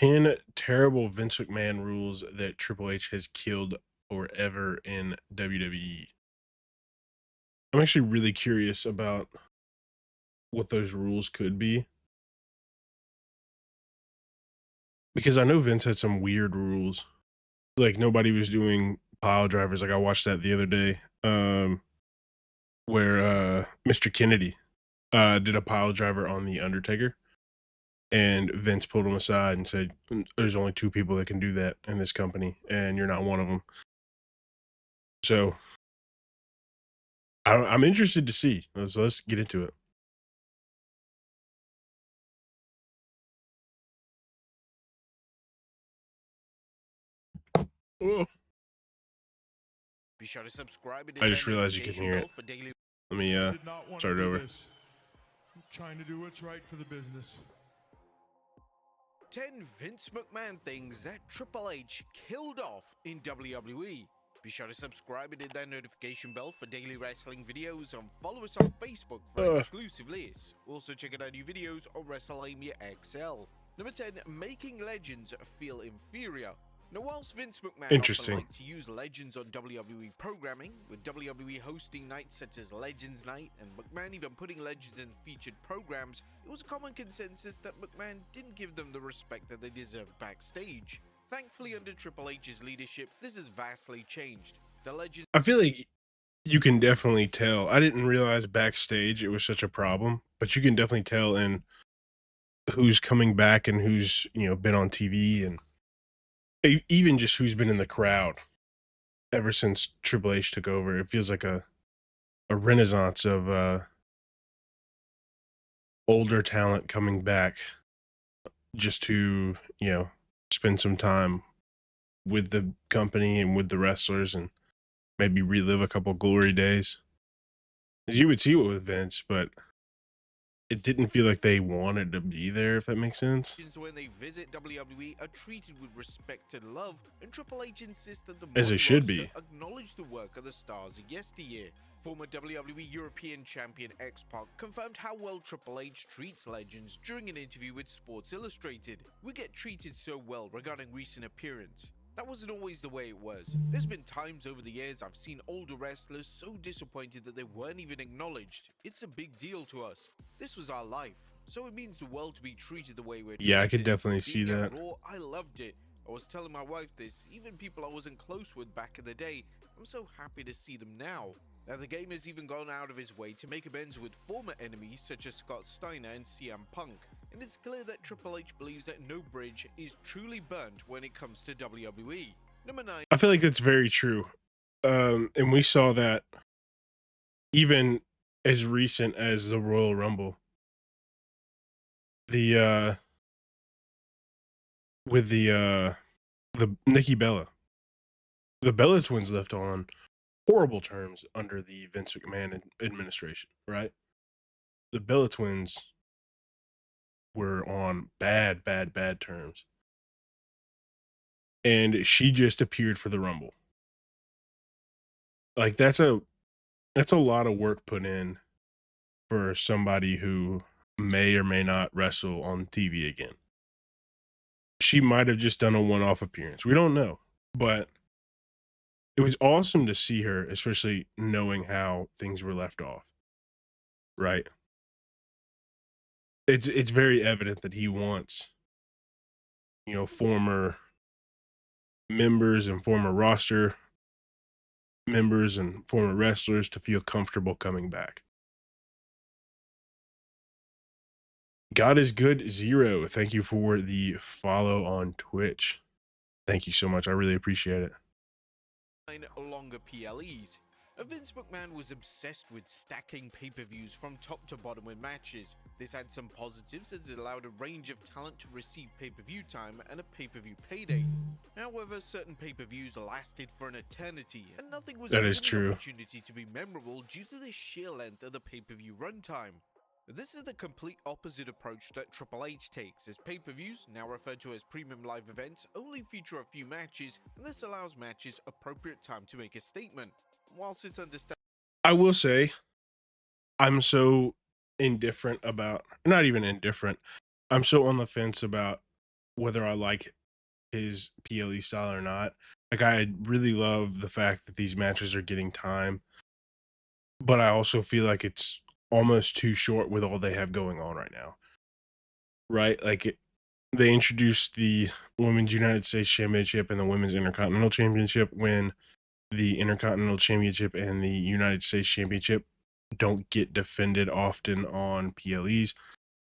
10 terrible Vince McMahon rules that Triple H has killed forever in WWE. I'm actually really curious about what those rules could be because I know Vince had some weird rules. Like nobody was doing pile drivers. Like I watched that the other day, where Mr. Kennedy did a pile driver on the Undertaker, and Vince pulled him aside and said, "There's only two people that can do that in this company, and you're not one of them." So I'm interested to see. Let's get into it. Oh, Be sure to subscribe and I hit just that realized you can notification hear bell it. for daily. Let me I did not want to start it do over. this. I'm trying to do what's right for the business. 10 Vince McMahon things that Triple H killed off in WWE. Be sure to subscribe and hit that notification bell for daily wrestling videos and follow us on Facebook for exclusive lists. Also check out our new videos on WrestleMania XL. Number 10, making legends feel inferior. Now, whilst Vince McMahon often Interesting. liked to use legends on WWE programming, with WWE hosting nights such as Legends Night and McMahon even putting legends in featured programs, it was a common consensus that McMahon didn't give them the respect that they deserved backstage. Thankfully, under Triple H's leadership, this has vastly changed. The legends I feel like you can definitely tell. I didn't realize backstage it was such a problem, but you can definitely tell in who's coming back and who's, been on TV and even just who's been in the crowd ever since Triple H took over. It feels like a renaissance of older talent coming back just to, spend some time with the company and with the wrestlers and maybe relive a couple glory days. As you would see it with Vince, but it didn't feel like they wanted to be there, if that makes sense. when they visit WWE are treated with respect and love, and Triple H insists that the As it modern should roster be. acknowledge the work of the stars of yesteryear. Former WWE European Champion X-Pac confirmed how well Triple H treats legends during an interview with Sports Illustrated. "We get treated so well regarding recent appearance. That wasn't always the way it was. There's been times over the years I've seen older wrestlers so disappointed that they weren't even acknowledged. It's a big deal to us. This was our life, so it means the world to be treated the way we're treated." Yeah, I could definitely see Being at that. Raw, I loved it. I was telling my wife this, even people I wasn't close with back in the day, I'm so happy to see them now. Now, the game has even gone out of his way to make amends with former enemies such as Scott Steiner and CM Punk, and it's clear that Triple H believes that no bridge is truly burnt when it comes to WWE. Number 9. I feel like that's very true. And we saw that even as recent as the Royal Rumble. The with the Nikki Bella. The Bella twins left on horrible terms under the Vince McMahon administration, right? The Bella twins were on bad, bad, bad terms. And she just appeared for the Rumble. Like that's a lot of work put in for somebody who may or may not wrestle on TV again. She might have just done a one-off appearance. We don't know. But it was awesome to see her, especially knowing how things were left off. Right? It's very evident that he wants, former members and former roster members and former wrestlers to feel comfortable coming back. God is good 0. Thank you for the follow on Twitch. Thank you so much. I really appreciate it. Longer PLEs. Vince McMahon was obsessed with stacking pay-per-views from top to bottom with matches. This had some positives as it allowed a range of talent to receive pay-per-view time and a pay-per-view payday. However, certain pay-per-views lasted for an eternity, and nothing was That is given true. the opportunity to be memorable due to the sheer length of the pay-per-view runtime. This is the complete opposite approach that Triple H takes, as pay-per-views, now referred to as premium live events, only feature a few matches, and this allows matches appropriate time to make a statement. Whilst it's understandable, I will say, I'm so indifferent about, not even indifferent, I'm so on the fence about whether I like his PLE style or not. Like, I really love the fact that these matches are getting time, but I also feel like it's almost too short with all they have going on right now, right? They introduced the Women's United States Championship and the Women's Intercontinental Championship when the Intercontinental Championship and the United States Championship don't get defended often on PLEs.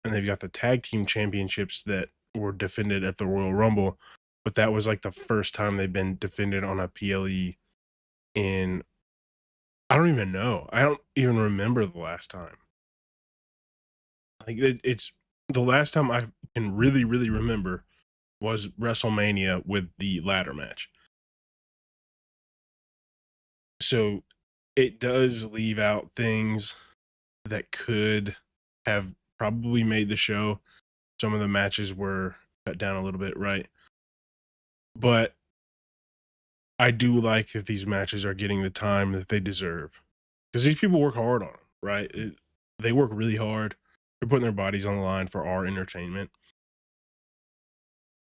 And they've got the tag team championships that were defended at the Royal Rumble, but that was like the first time they've been defended on a PLE in, I don't even know. I don't even remember the last time. Like it's the last time I can really remember was WrestleMania with the ladder match. So it does leave out things that could have probably made the show. Some of the matches were cut down a little bit, right? But I do like that these matches are getting the time that they deserve because these people work hard on them, right? They work really hard. They're putting their bodies on the line for our entertainment,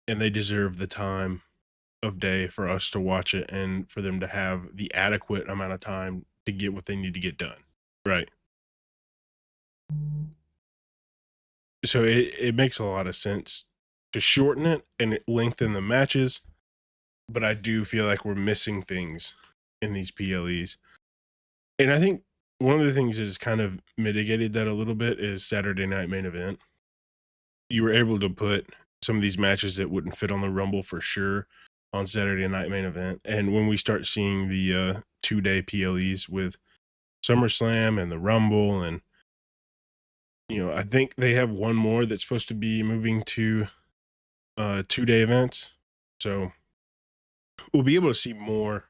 and they deserve the time of day for us to watch it and for them to have the adequate amount of time to get what they need to get done, right? So it makes a lot of sense to shorten it and lengthen the matches, but I do feel like we're missing things in these PLEs. And I think one of the things that has kind of mitigated that a little bit is Saturday Night Main Event. You were able to put some of these matches that wouldn't fit on the Rumble for sure on Saturday Night Main Event. And when we start seeing the 2-day PLEs with SummerSlam and the Rumble, and I think they have one more that's supposed to be moving to 2-day events. So we'll be able to see more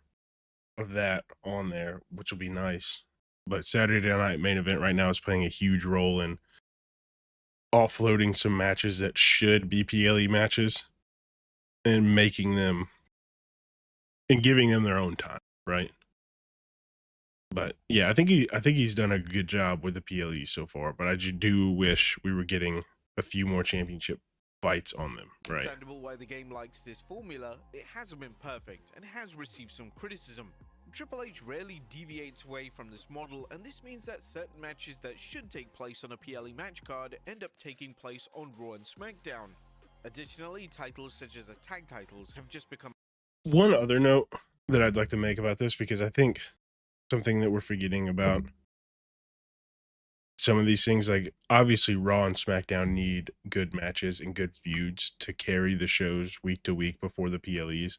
of that on there, which will be nice. But Saturday Night Main Event right now is playing a huge role in offloading some matches that should be PLE matches and making them and giving them their own time, right? But yeah, I think he's done a good job with the PLE so far, but I just do wish we were getting a few more championship fights on them, right? Understandable why the game likes this formula. It hasn't been perfect and has received some criticism. Triple H rarely deviates away from this model, and this means that certain matches that should take place on a PLE match card end up taking place on Raw and Smackdown. Additionally, titles such as the tag titles have just become... One other note that I'd like to make about this, because I think something that we're forgetting about some of these things, like obviously Raw and SmackDown need good matches and good feuds to carry the shows week to week before the PLEs.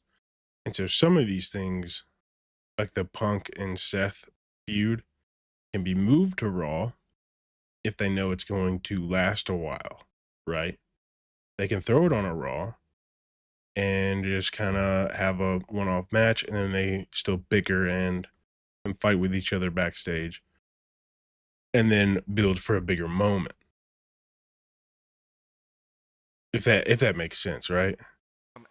And so some of these things, like the Punk and Seth feud, can be moved to Raw if they know it's going to last a while, right? They can throw it on a Raw and just kind of have a one-off match, and then they still bicker and fight with each other backstage, and then build for a bigger moment. If that makes sense, right?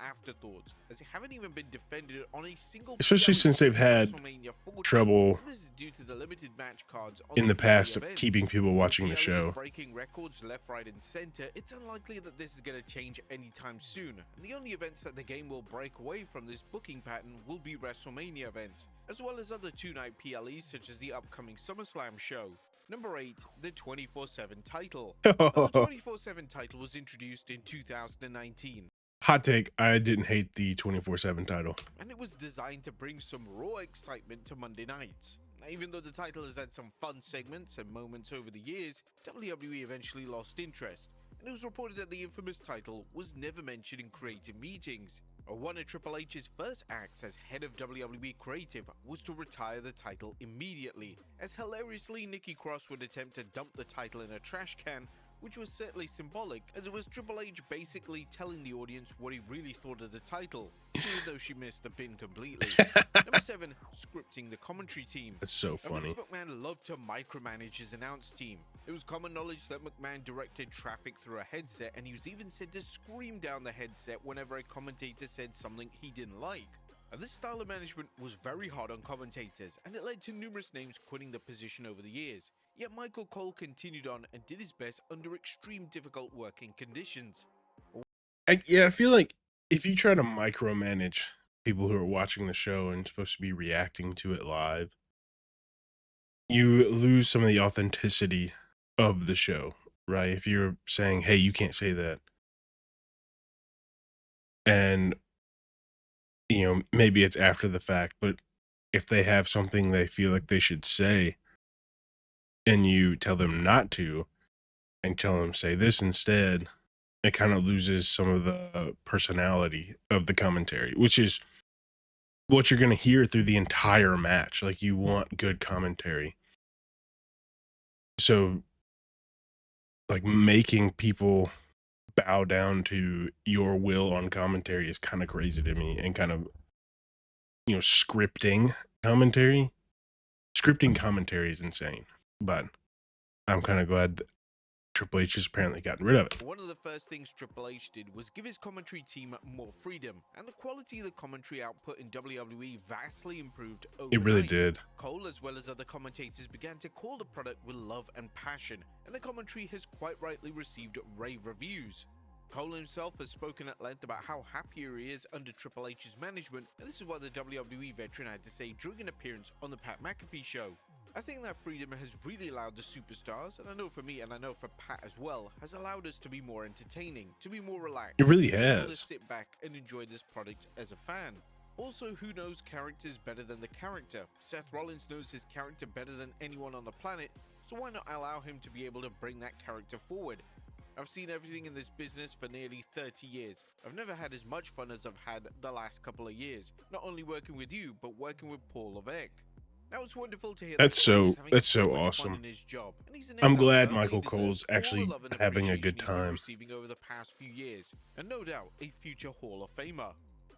afterthoughts, as they haven't even been defended on a single... Especially since they've had trouble this is due to the limited match cards in the past of keeping people watching the show. Breaking records left, right, and center, it's unlikely that this is going to change anytime soon. And the only events that the game will break away from this booking pattern will be WrestleMania events, as well as other 2-night PLEs such as the upcoming SummerSlam show. Number 8, the 24/7 title. The 24/7 title was introduced in 2019. Hot take, I didn't hate the 24/7 title. And it was designed to bring some raw excitement to Monday nights. Even though the title has had some fun segments and moments over the years, WWE eventually lost interest, and it was reported that the infamous title was never mentioned in creative meetings. One of Triple H's first acts as head of WWE Creative was to retire the title immediately, as hilariously Nikki Cross would attempt to dump the title in a trash can, which was certainly symbolic, as it was Triple H basically telling the audience what he really thought of the title, even though she missed the pin completely. Number 7, scripting the commentary team. That's so funny. McMahon loved to micromanage his announce team. It was common knowledge that McMahon directed traffic through a headset, and he was even said to scream down the headset whenever a commentator said something he didn't like. This style of management was very hard on commentators, and it led to numerous names quitting the position over the years. Yet Michael Cole continued on and did his best under extreme difficult working conditions. Yeah, I feel like if you try to micromanage people who are watching the show and supposed to be reacting to it live, you lose some of the authenticity of the show, right? If you're saying, "Hey, you can't say that," and maybe it's after the fact, but if they have something they feel like they should say, and you tell them not to, and tell them say this instead, it kind of loses some of the personality of the commentary, which is what you're going to hear through the entire match. Like, you want good commentary. So, like, making people bow down to your will on commentary is kind of crazy to me, and kind of, scripting commentary. Scripting commentary is insane, but I'm kind of glad that Triple H has apparently gotten rid of it. One of the first things Triple H did was give his commentary team more freedom, and the quality of the commentary output in WWE vastly improved overnight. It really did. Cole, as well as other commentators, began to call the product with love and passion, and the commentary has quite rightly received rave reviews. Cole himself has spoken at length about how happier he is under Triple H's management, and this is what the WWE veteran had to say during an appearance on the Pat McAfee show. I think that freedom has really allowed the superstars, and I know for me and I know for Pat as well, has allowed us to be more entertaining, to be more relaxed. It really to be able to has. sit back and enjoy this product as a fan. Also, who knows characters better than the character? Seth Rollins knows his character better than anyone on the planet, so why not allow him to be able to bring that character forward? I've seen everything in this business for nearly 30 years. I've never had as much fun as I've had the last couple of years, not only working with you, but working with Paul Levesque. Now it's wonderful to hear That's Cole is so having that's so much fun awesome. in his job, and he's an I'm no doubt glad firmly Michael deserves Cole's all the actually love and having a appreciation good he's been time. receiving over the past few years, and no doubt a future Hall of Famer.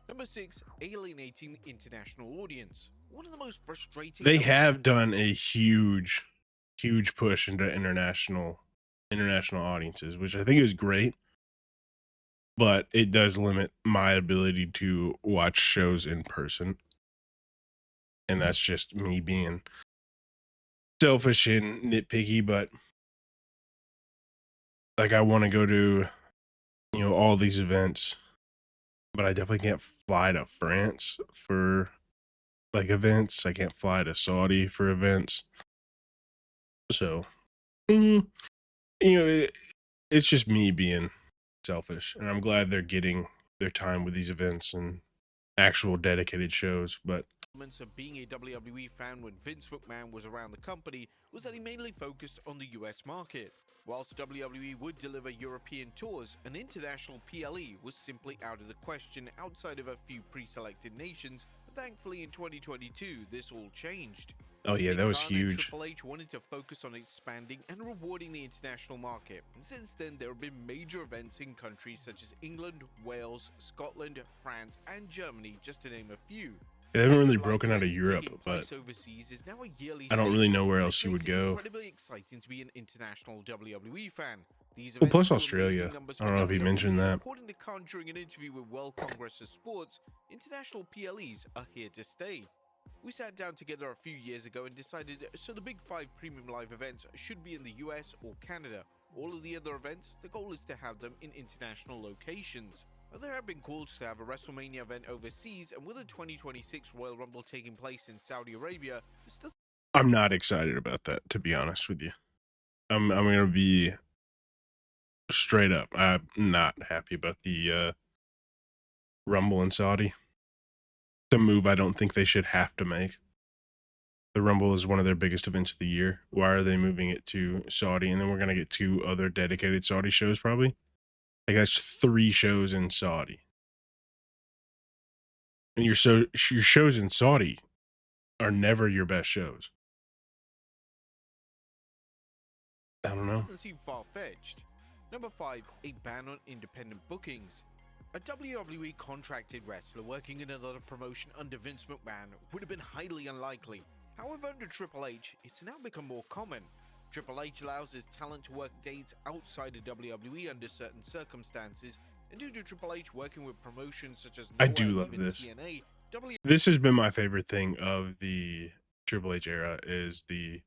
Number 6, alienating the international audience. One of the most frustrating. They have done a huge push into international audiences, which I think is great, but it does limit my ability to watch shows in person. And that's just me being selfish and nitpicky, but like, I want to go to, all these events, but I definitely can't fly to France for like events. I can't fly to Saudi for events. So, mm, it's just me being selfish, and I'm glad they're getting their time with these events and actual dedicated shows. But Of being a WWE fan when Vince McMahon was around the company was that he mainly focused on the US market. Whilst WWE would deliver European tours, an international PLE was simply out of the question outside of a few pre-selected nations, but thankfully in 2022 this all changed. oh yeah, Nick that was Khan and huge. Triple H wanted to focus on expanding and rewarding the international market, and since then there have been major events in countries such as England, Wales, Scotland, France and Germany, just to name a few. They haven't really broken out of Europe, but Overseas is now a yearly I don't really know where and else this you would makes it go. incredibly exciting to be an international WWE fan. These Well, events plus do Australia. amazing numbers I don't know if he WWE, mentioned and that. according to Khan during an interview with World Congress of Sports, international PLEs are here to stay. We sat down together a few years ago and decided so the big 5 premium live events should be in the US or Canada. All of the other events, the goal is to have them in international locations. There have been calls to have a WrestleMania event overseas, and with the 2026 Royal Rumble taking place in Saudi Arabia, this does. I'm not excited about that, to be honest with you. I'm gonna be straight up. I'm not happy about the Rumble in Saudi. The move I don't think they should have to make. The Rumble is one of their biggest events of the year. Why are they moving it to Saudi? And then we're gonna get 2 other dedicated Saudi shows, probably. Like, that's 3 shows in Saudi. And your shows in Saudi are never your best shows. I don't know. Doesn't seem far-fetched. Number 5, a ban on independent bookings. A WWE contracted wrestler working in another promotion under Vince McMahon would have been highly unlikely. However, under Triple H, it's now become more common. Triple H allows his talent to work dates outside of WWE under certain circumstances, and due to Triple H working with promotions such as I Noah do and love even this. TNA, This has been my favorite thing of the Triple H era, is the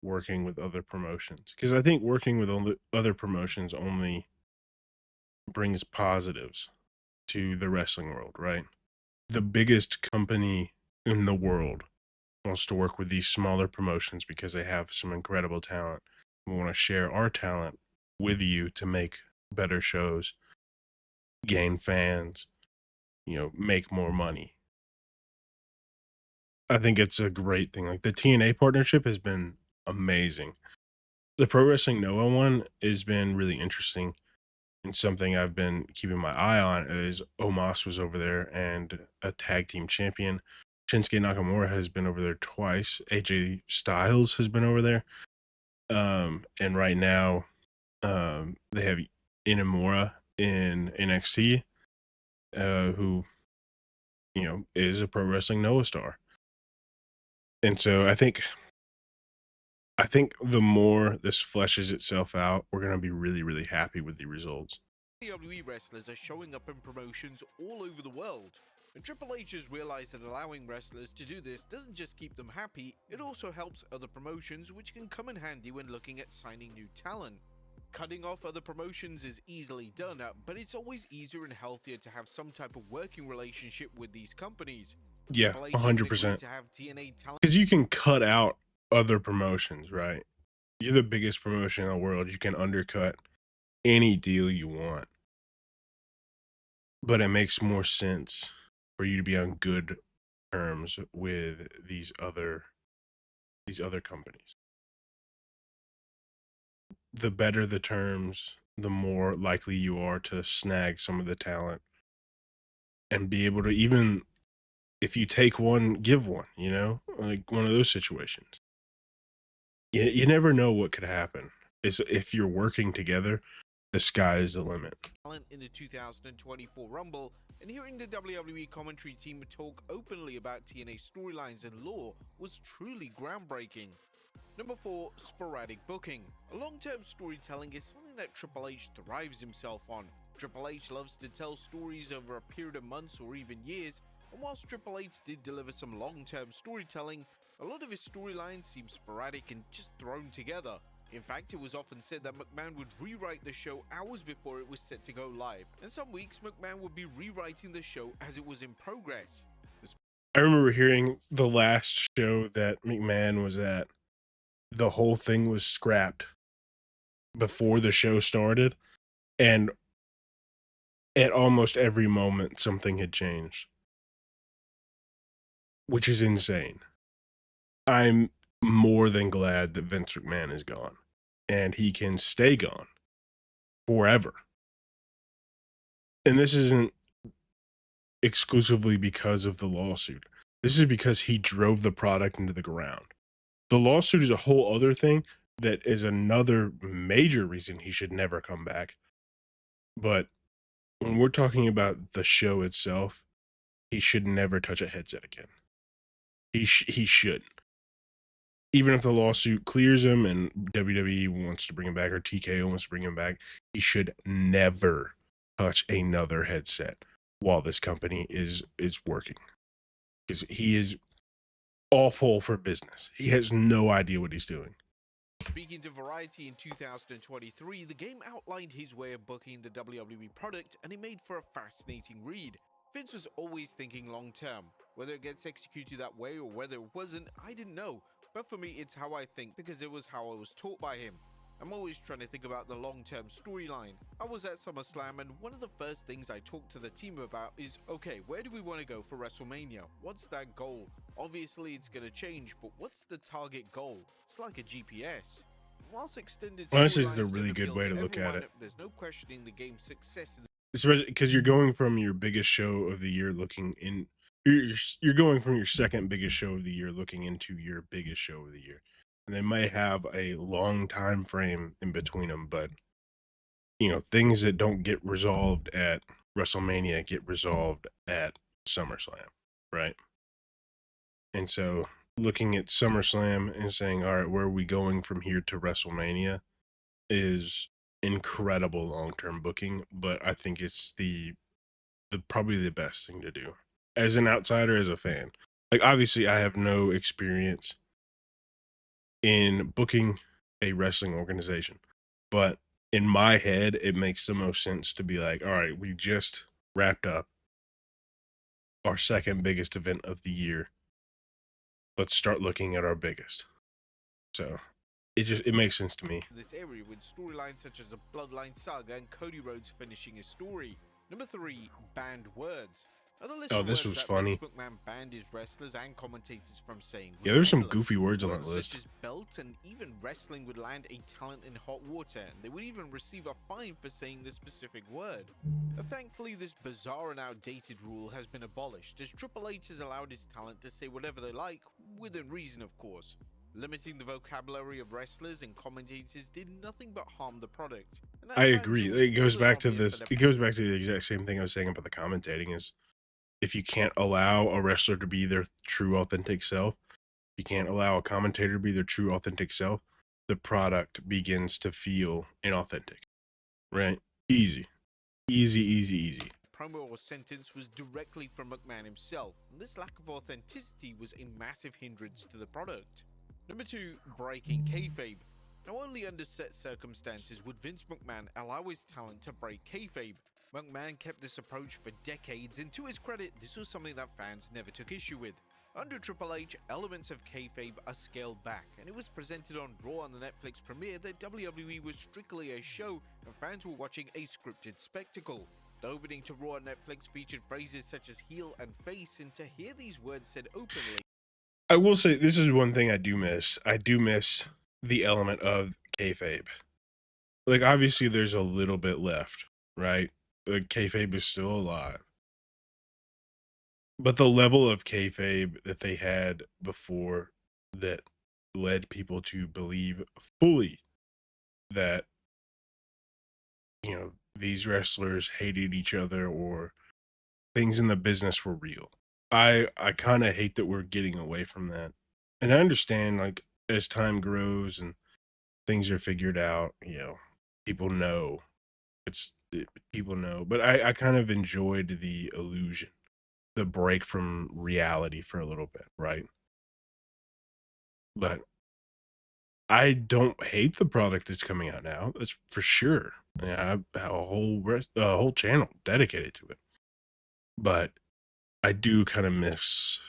working with other promotions. Because I think working with other promotions only brings positives to the wrestling world, right? The biggest company in the world wants to work with these smaller promotions because they have some incredible talent. We want to share our talent with you to make better shows, gain fans, make more money. I think it's a great thing. Like the TNA partnership has been amazing. The Pro Wrestling Noah one has been really interesting, and something I've been keeping my eye on is Omos was over there and a tag team champion. Shinsuke Nakamura has been over there twice. AJ Styles has been over there. And right now, they have Inamura in NXT, who, is a Pro Wrestling Noah star. And so I think the more this fleshes itself out, we're going to be really, really happy with the results. WWE wrestlers are showing up in promotions all over the world. And Triple H has realized that allowing wrestlers to do this doesn't just keep them happy, it also helps other promotions, which can come in handy when looking at signing new talent. Cutting off other promotions is easily done, but it's always easier and healthier to have some type of working relationship with these companies. Yeah, Triple H even 100%. agreed to have TNA talent. Because you can cut out other promotions, right? You're the biggest promotion in the world. You can undercut any deal you want. But it makes more sense for you to be on good terms with these other companies. The better the terms, the more likely you are to snag some of the talent and be able to, even if you take one, give one, like one of those situations. You never know what could happen. If you're working together, the sky is the limit. In the 2024 Rumble, and hearing the WWE commentary team talk openly about TNA storylines and lore was truly groundbreaking. Number 4, sporadic booking. Long-term storytelling is something that Triple H thrives himself on. Triple H loves to tell stories over a period of months or even years, and whilst Triple H did deliver some long-term storytelling, a lot of his storylines seem sporadic and just thrown together. In fact, it was often said that McMahon would rewrite the show hours before it was set to go live, and some weeks McMahon would be rewriting the show as it was in progress. I remember hearing the last show that McMahon was at, the whole thing was scrapped before the show started, and at almost every moment something had changed, which is insane. I'm more than glad that Vince McMahon is gone, and he can stay gone forever. And this isn't exclusively because of the lawsuit. This is because he drove the product into the ground. The lawsuit is a whole other thing that is another major reason he should never come back. But when we're talking about the show itself, he should never touch a headset again. He shouldn't. Even if the lawsuit clears him and WWE wants to bring him back or TKO wants to bring him back, he should never touch another headset while this company is working. Because he is awful for business. He has no idea what he's doing. Speaking to Variety in 2023, the game outlined his way of booking the WWE product, and it made for a fascinating read. Vince was always thinking long term. Whether it gets executed that way or whether it wasn't, I didn't know. But for me, it's how I think because it was how I was taught by him. I'm always trying to think about the long-term storyline. I was at SummerSlam, and one of the first things I talked to the team about is, okay, where do we want to go for WrestleMania? What's that goal? Obviously it's going to change, but what's the target goal? It's like a GPS. Whilst extended Well, this is storylines a really don't good appeal way to look at everyone, it. there's no questioning the game's success. Especially because you're going from your biggest show of the year you're going from your second biggest show of the year looking into your biggest show of the year. And they may have a long time frame in between them, but things that don't get resolved at WrestleMania get resolved at SummerSlam, right? And so looking at SummerSlam and saying, all right, where are we going from here to WrestleMania is incredible long-term booking, but I think it's the probably the best thing to do as an outsider, as a fan. Like, obviously I have no experience in booking a wrestling organization, but in my head, it makes the most sense to be like, all right, we just wrapped up our second biggest event of the year. Let's start looking at our biggest. So it makes sense to me. This area with storylines such as the Bloodline Saga and Cody Rhodes finishing his story. Number 3, banned words. Now, the list Oh, of this words was that funny. Vince McMahon banned his wrestlers and commentators from saying was Yeah, there's some endless. goofy words on that Words list. such as belt and even wrestling would land a talent in hot water, and they would even receive a fine for saying the specific word. Thankfully, this bizarre and outdated rule has been abolished, as Triple H has allowed his talent to say whatever they like, within reason of course. Limiting the vocabulary of wrestlers and commentators did nothing but harm the product. I agree. It goes back to this. It goes back to the exact same thing I was saying about the commentating is if you can't allow a wrestler to be their true authentic self, you can't allow a commentator to be their true authentic self, the product begins to feel inauthentic. Right? Easy. Easy. Promo or sentence was directly from McMahon himself, and this lack of authenticity was a massive hindrance to the product. Number 2, breaking kayfabe. Now, only under set circumstances would Vince McMahon allow his talent to break kayfabe. McMahon kept this approach for decades, and to his credit, this was something that fans never took issue with. Under Triple H, elements of kayfabe are scaled back, and it was presented on Raw on the Netflix premiere that WWE was strictly a show, and fans were watching a scripted spectacle. The opening to Raw on Netflix featured phrases such as heel and face, and to hear these words said openly. I will say this is one thing I do miss. I do miss the element of kayfabe. Like, obviously, there's a little bit left, right? But kayfabe is still alive. But the level of kayfabe that they had before that led people to believe fully that, you know, these wrestlers hated each other or things in the business were real. I kind of hate that we're getting away from that. And I understand, like, as time grows and things are figured out, you know, people know. People know. But I kind of enjoyed the illusion, the break from reality for a little bit, right? But I don't hate the product that's coming out now. That's for sure. Yeah, I have a whole channel dedicated to it. But I do kind of miss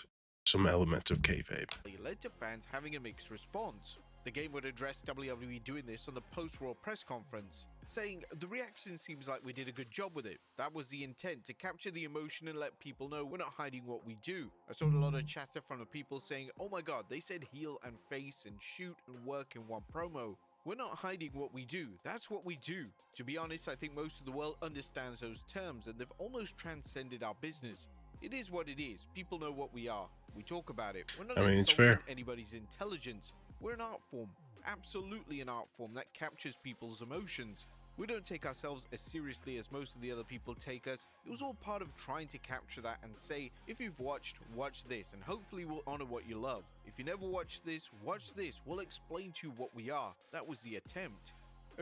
some elements of kayfabe. It led to fans having a mixed response. The game would address WWE doing this on the post-Raw press conference, saying, "The reaction seems like we did a good job with it. That was the intent, to capture the emotion and let people know we're not hiding what we do." I saw a lot of chatter from the people saying, "Oh my god, they said heel and face and shoot and work in one promo. We're not hiding what we do, that's what we do." To be honest, I think most of the world understands those terms and they've almost transcended our business. It is what it is. People know what we are. We talk about it. We're not It's insulting fair. anybody's intelligence. We're an art form. Absolutely an art form that captures people's emotions. We don't take ourselves as seriously as most of the other people take us. It was all part of trying to capture that and say, if you've watched, watch this, and hopefully we'll honor what you love. If you never watched this, watch this. We'll explain to you what we are. That was the attempt.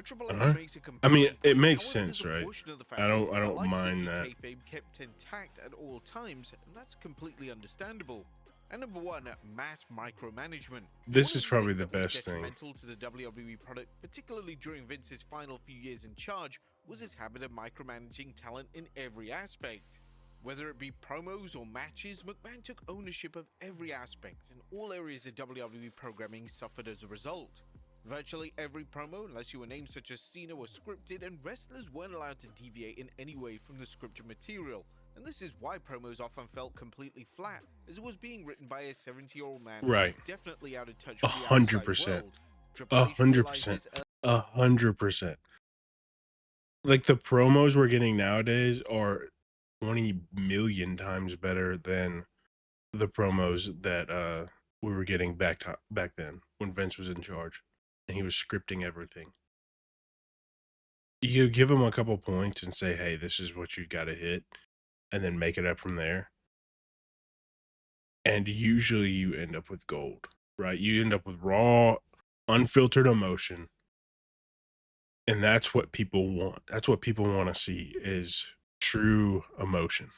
Triple H makes a it makes However, sense, there's a right? portion of the fan I base don't likes to mind see that. kayfabe kept intact at all times, and that's completely understandable. And number 1, mass micromanagement. This One is of probably things the that was best thing. detrimental to the WWE product, particularly during Vince's final few years in charge, was his habit of micromanaging talent in every aspect. Whether it be promos or matches, McMahon took ownership of every aspect, and all areas of WWE programming suffered as a result. Virtually every promo, unless you were named such as Cena, was scripted, and wrestlers weren't allowed to deviate in any way from the scripted material. And this is why promos often felt completely flat, as it was being written by a 70-year-old man Right. who was definitely out of touch with the 100%. outside world. Triple H realized 100%. this 100%. Like, the promos we're getting nowadays are 20 million times better than the promos that we were getting back then when Vince was in charge and he was scripting everything. You give him a couple points and say, hey, this is what you got to hit, and then make it up from there. And usually you end up with gold, right? You end up with raw, unfiltered emotion. And that's what people want. That's what people want to see, is true emotion.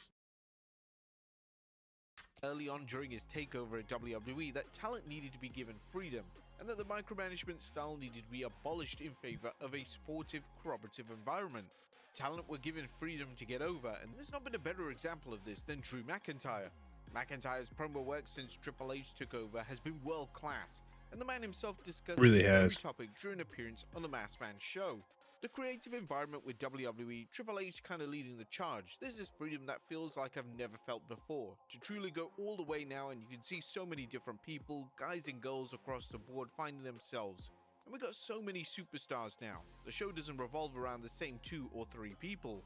early on during his takeover at WWE that talent needed to be given freedom, and that the micromanagement style needed to be abolished in favor of a sportive, cooperative environment. Talent were given freedom to get over, and there's not been a better example of this than Drew McIntyre. McIntyre's promo work since Triple H took over has been world class, and the man himself discussed Really every has. topic during an appearance on the Masked Man show. The creative environment with WWE, Triple H kind of leading the charge. This is freedom that feels like I've never felt before. To truly go all the way now, and you can see so many different people, guys and girls across the board finding themselves. And we got so many superstars now. The show doesn't revolve around the same 2 or 3 people.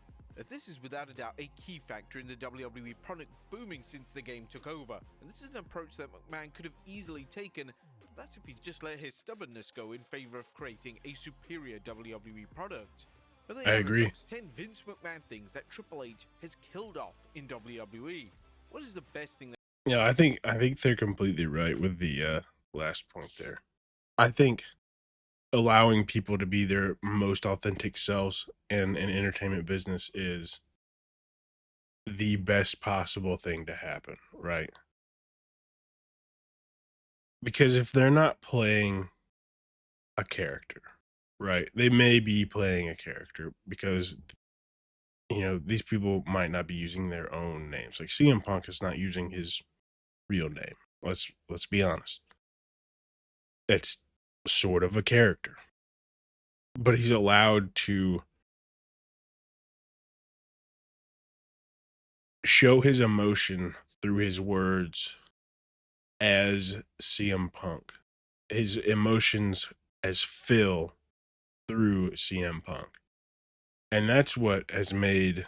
This is without a doubt a key factor in the WWE product booming since the game took over, and this is an approach that McMahon could have easily taken, but that's if he just let his stubbornness go in favor of creating a superior WWE product. But I agree. 10 Vince McMahon things that Triple H has killed off in WWE. What is the best thing that... Yeah, I think they're completely right with the last point there. I think allowing people to be their most authentic selves in an entertainment business is the best possible thing to happen, right? Because if they're not playing a character, right, they may be playing a character because, you know, these people might not be using their own names. Like CM Punk is not using his real name. Let's be honest. It's sort of a character, but he's allowed to show his emotion through his words as CM Punk, his emotions as Phil through CM Punk. And that's what has made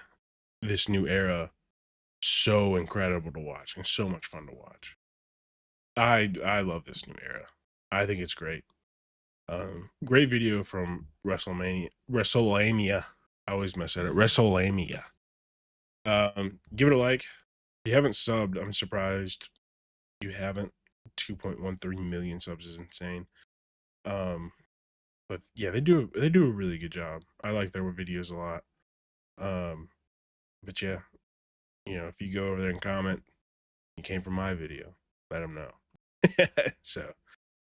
this new era so incredible to watch and so much fun to watch. I love this new era. I think it's great. Great video from WrestleMania. I always mess that up. WrestleMania. Give it a like. If you haven't subbed, I'm surprised you haven't. 2.13 million subs is insane. But yeah, they do a really good job. I like their videos a lot. But yeah, you know, if you go over there and comment, you came from my video, let them know. So